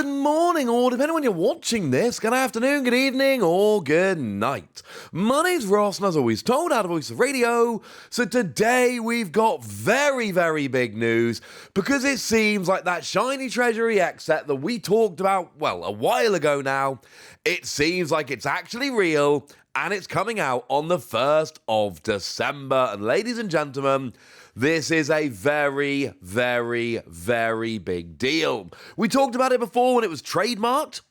Good morning, or depending on when you're watching this, good afternoon, good evening, or good night. My name's Ross, and as always told, out of Voice of Radio. So today we've got very, very big news, because it seems like that Shiny Treasury X set that we talked about, well, a while ago now, it seems like it's actually real, and it's coming out on the 1st of December. And ladies and gentlemen, this is a very, very, very big deal. We talked about it before when it was trademarked,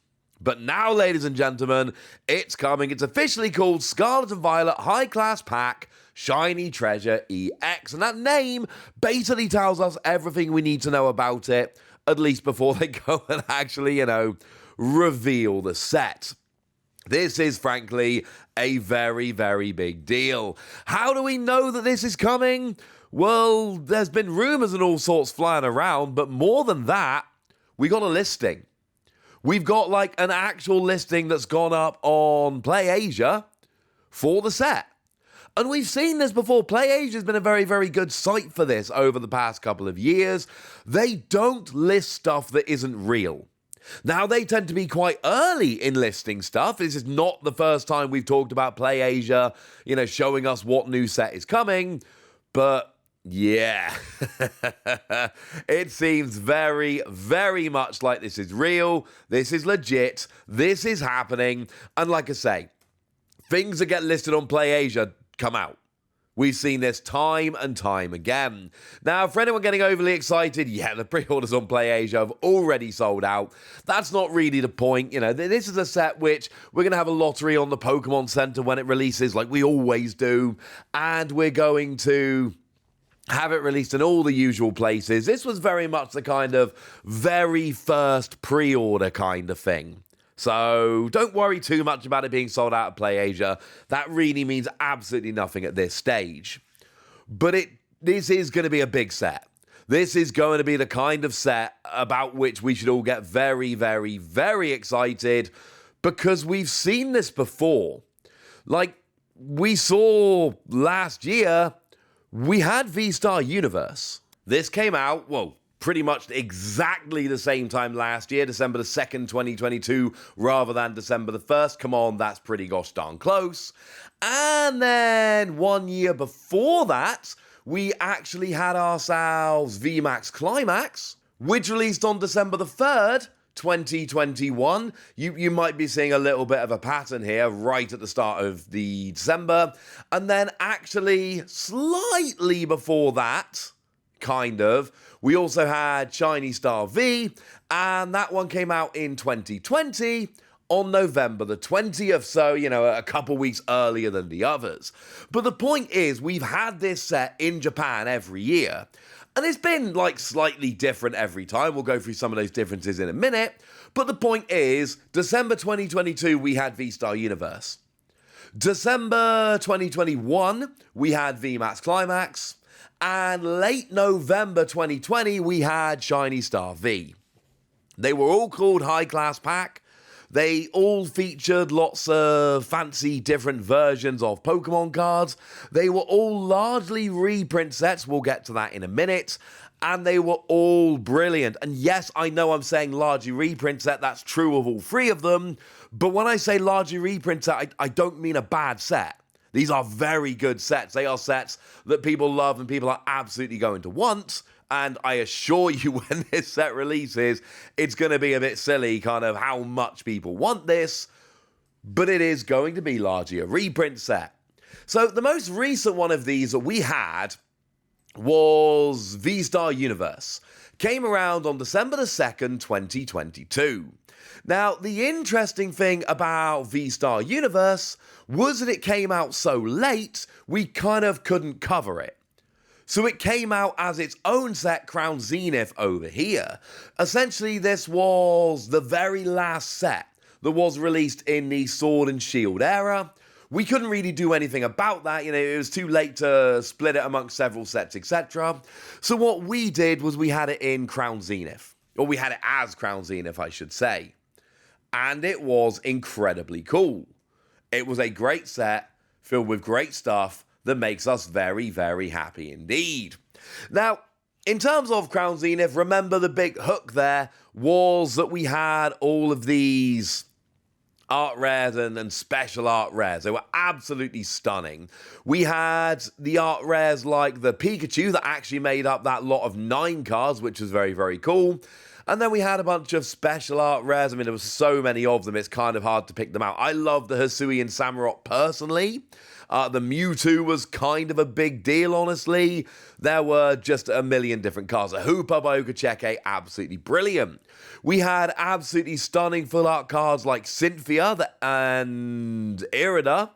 but now, ladies and gentlemen, it's coming. It's officially called Scarlet and Violet High Class Pack Shiny Treasure EX, and that name basically tells us everything we need to know about it, at least before they go and actually, reveal the set. This is, frankly, a very, very big deal. How do we know that this is coming? Well, there's been rumors and all sorts flying around, but more than that, we got a listing. We've got like an actual listing that's gone up on PlayAsia for the set. And we've seen this before. PlayAsia has been a very, very good site for this over the past couple of years. They don't list stuff that isn't real. Now, they tend to be quite early in listing stuff. This is not the first time we've talked about PlayAsia, showing us what new set is coming. But yeah, it seems very, very much like this is real. This is legit. This is happening. And like I say, things that get listed on PlayAsia come out. We've seen this time and time again. Now, for anyone getting overly excited, yeah, the pre-orders on PlayAsia have already sold out. That's not really the point. This is a set which we're going to have a lottery on the Pokémon Center when it releases, like we always do. And we're going to have it released in all the usual places. This was very much the kind of very first pre-order kind of thing. So don't worry too much about it being sold out at PlayAsia. That really means absolutely nothing at this stage. But this is going to be a big set. This is going to be the kind of set about which we should all get very, very, very excited, because we've seen this before. Like we saw last year, we had V-Star Universe. This came out, pretty much exactly the same time last year, December the 2nd, 2022, rather than December the 1st. Come on, that's pretty gosh darn close. And then 1 year before that, we actually had ourselves VMAX Climax, which released on December the 3rd, 2021. You might be seeing a little bit of a pattern here right at the start of the December. And then actually slightly before that, we also had Shiny Star V, and that one came out in 2020 on November the 20th, so, a couple weeks earlier than the others. But the point is, we've had this set in Japan every year, and it's been, slightly different every time. We'll go through some of those differences in a minute, but the point is, December 2022, we had V-Star Universe. December 2021, we had VMAX Climax. And late November 2020, we had Shiny Star V. They were all called High Class Pack. They all featured lots of fancy different versions of Pokemon cards. They were all largely reprint sets. We'll get to that in a minute. And they were all brilliant. And yes, I know I'm saying largely reprint set. That's true of all three of them. But when I say largely reprint set, I don't mean a bad set. These are very good sets. They are sets that people love and people are absolutely going to want. And I assure you, when this set releases, it's going to be a bit silly kind of how much people want this. But it is going to be largely a reprint set. So the most recent one of these that we had was V-Star Universe. Came around on December the 2nd, 2022. Now, the interesting thing about V-Star Universe was that it came out so late, we kind of couldn't cover it. So it came out as its own set, Crown Zenith, over here. Essentially, this was the very last set that was released in the Sword and Shield era. We couldn't really do anything about that, it was too late to split it amongst several sets, etc. So what we did was we had it in Crown Zenith. Or we had it as Crown Zenith, I should say. And it was incredibly cool. It was a great set filled with great stuff that makes us very, very happy indeed. Now, In terms of Crown Zenith, remember the big hook there was that we had all of these art rares and special art rares. They were absolutely stunning. We had the art rares like the Pikachu that actually made up that lot of 9 cards, which was very, very cool. And then we had a bunch of special art rares. I mean, there was so many of them, it's kind of hard to pick them out. I love the Hisuian Samurott personally. The Mewtwo was kind of a big deal, honestly. There were just a million different cards. A Hoopa by Okacheke, absolutely brilliant. We had absolutely stunning full art cards like Cynthia and Irida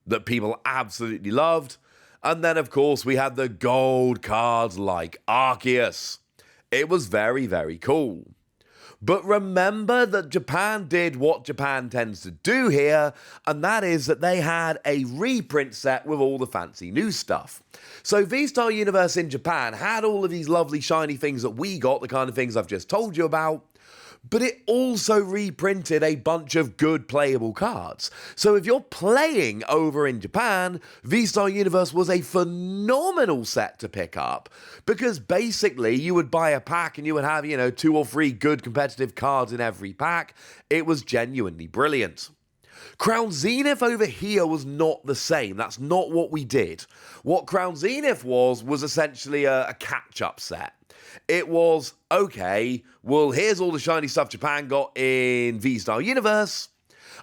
that people absolutely loved. And then, of course, we had the gold cards like Arceus. It was very, very cool. But remember that Japan did what Japan tends to do here, and that is that they had a reprint set with all the fancy new stuff. So V-Star Universe in Japan had all of these lovely shiny things that we got, the kind of things I've just told you about, but it also reprinted a bunch of good playable cards. So if you're playing over in Japan, V-Star Universe was a phenomenal set to pick up, because basically you would buy a pack and you would have, 2 or 3 good competitive cards in every pack. It was genuinely brilliant. Crown Zenith over here was not the same. That's not what we did. What Crown Zenith was essentially a catch-up set. It was, okay, well, here's all the shiny stuff Japan got in V-Star Universe,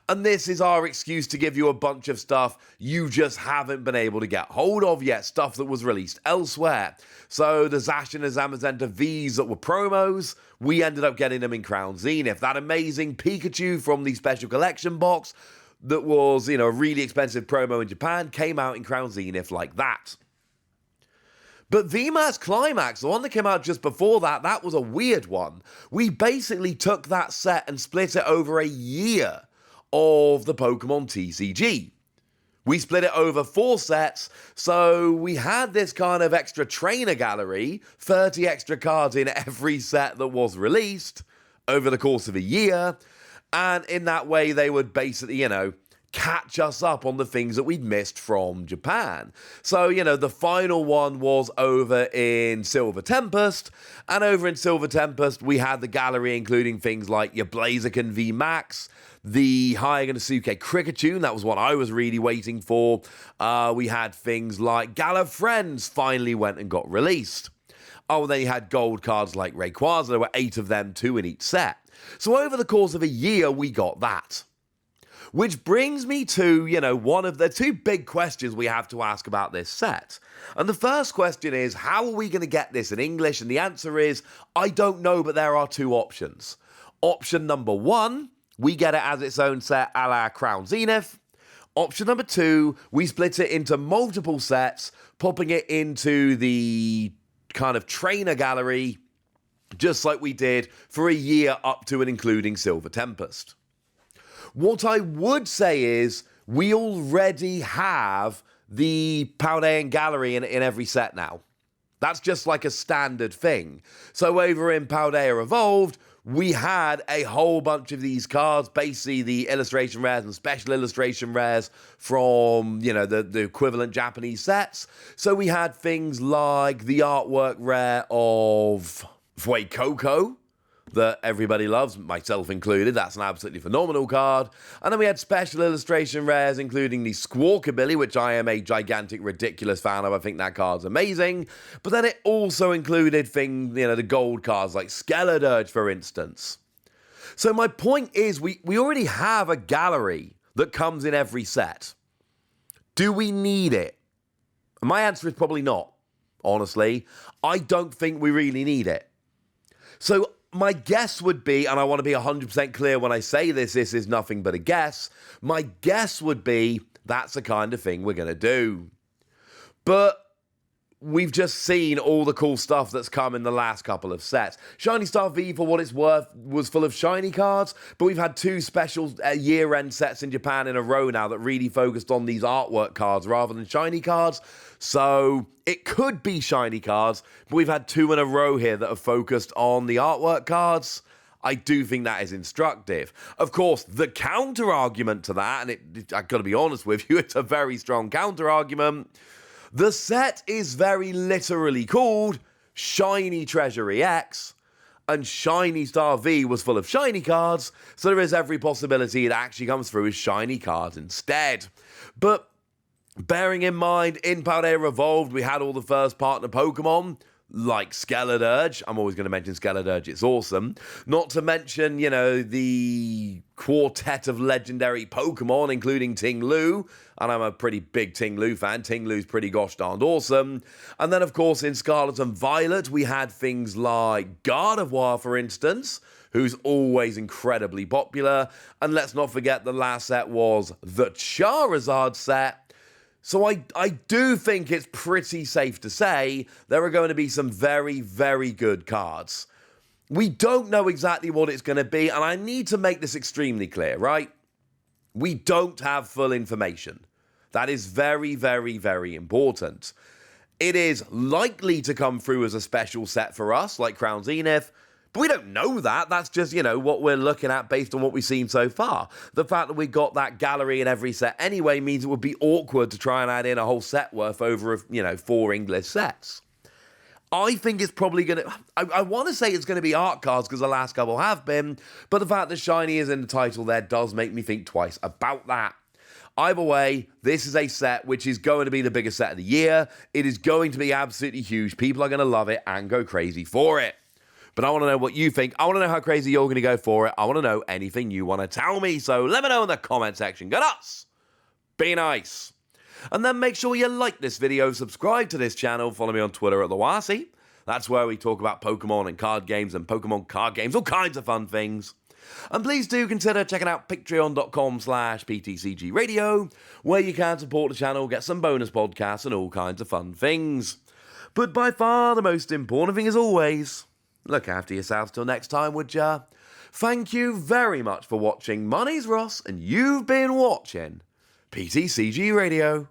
and this is our excuse to give you a bunch of stuff you just haven't been able to get hold of yet, stuff that was released elsewhere. So the Zacian and Zamazenta Vs that were promos, we ended up getting them in Crown Zenith. That amazing Pikachu from the Special Collection box that was, a really expensive promo in Japan came out in Crown Zenith like that. But VMAX Climax, the one that came out just before that, that was a weird one. We basically took that set and split it over a year of the Pokemon TCG. We split it over 4 sets, so we had this kind of extra trainer gallery, 30 extra cards in every set that was released over the course of a year, and in that way they would basically, catch us up on the things that we'd missed from Japan. So, the final one was over in Silver Tempest, and over in Silver Tempest, we had the gallery including things like your Blaziken V Max, the Hayaganosuke Kricketune, that was what I was really waiting for. We had things like Gallifrens finally went and got released. Oh, and then you had gold cards like Rayquaza, there were 8 of them, 2 in each set. So over the course of a year, we got that. Which brings me to, one of the 2 big questions we have to ask about this set. And the first question is, how are we going to get this in English? And the answer is, I don't know, but there are 2 options. Option number 1, we get it as its own set a la Crown Zenith. Option number 2, we split it into multiple sets, popping it into the kind of trainer gallery, just like we did for a year up to and including Silver Tempest. What I would say is we already have the Paldean Gallery in every set now. That's just like a standard thing. So over in Paldea Evolved, we had a whole bunch of these cards, basically the illustration rares and special illustration rares from, the equivalent Japanese sets. So we had things like the artwork rare of Fuecoco, that everybody loves, myself included. That's an absolutely phenomenal card. And then we had special illustration rares, including the Squawkabilly, which I am a gigantic, ridiculous fan of. I think that card's amazing. But then it also included things, the gold cards, like Skeledirge, for instance. So my point is, we already have a gallery that comes in every set. Do we need it? And my answer is probably not, honestly. I don't think we really need it. So my guess would be, and I want to be 100% clear when I say this is nothing but a guess, my guess would be that's the kind of thing we're going to do. But we've just seen all the cool stuff that's come in the last couple of sets. Shiny Star V, for what it's worth, was full of shiny cards, but we've had 2 special year-end sets in Japan in a row now that really focused on these artwork cards rather than shiny cards. So it could be shiny cards, but we've had 2 in a row here that have focused on the artwork cards. I do think that is instructive. Of course, the counter-argument to that, and I've got to be honest with you, it's a very strong counter-argument. The set is very literally called Shiny Treasury X, and Shiny Star V was full of shiny cards, so there is every possibility it actually comes through as shiny cards instead. But bearing in mind, in Paldea Evolved, we had all the first partner Pokemon, like Skeledirge. I'm always going to mention Skeledirge, it's awesome. Not to mention, the quartet of legendary Pokemon, including Ting-Lu, and I'm a pretty big Ting-Lu fan. Ting-Lu's pretty gosh darned awesome. And then, of course, in Scarlet and Violet, we had things like Gardevoir, for instance, who's always incredibly popular. And let's not forget the last set was the Charizard set. So I do think it's pretty safe to say there are going to be some very, very good cards. We don't know exactly what it's going to be, and I need to make this extremely clear, right? We don't have full information. That is very, very, very important. It is likely to come through as a special set for us, like Crown Zenith, but we don't know that. That's just, what we're looking at based on what we've seen so far. The fact that we got that gallery in every set anyway means it would be awkward to try and add in a whole set worth over, 4 English sets. I think it's probably going to... I want to say it's going to be art cards because the last couple have been, but the fact that Shiny is in the title there does make me think twice about that. Either way, this is a set which is going to be the biggest set of the year. It is going to be absolutely huge. People are going to love it and go crazy for it. But I want to know what you think. I want to know how crazy you're going to go for it. I want to know anything you want to tell me. So let me know in the comment section. Go nuts! Be nice! And then make sure you like this video, subscribe to this channel, follow me on Twitter at TheWasi. That's where we talk about Pokemon and card games and Pokemon card games, all kinds of fun things. And please do consider checking out patreon.com/PTCG where you can support the channel, get some bonus podcasts and all kinds of fun things. But by far the most important thing as always, look after yourselves till next time, would ya? Thank you very much for watching. My name's Ross, and you've been watching PTCG Radio.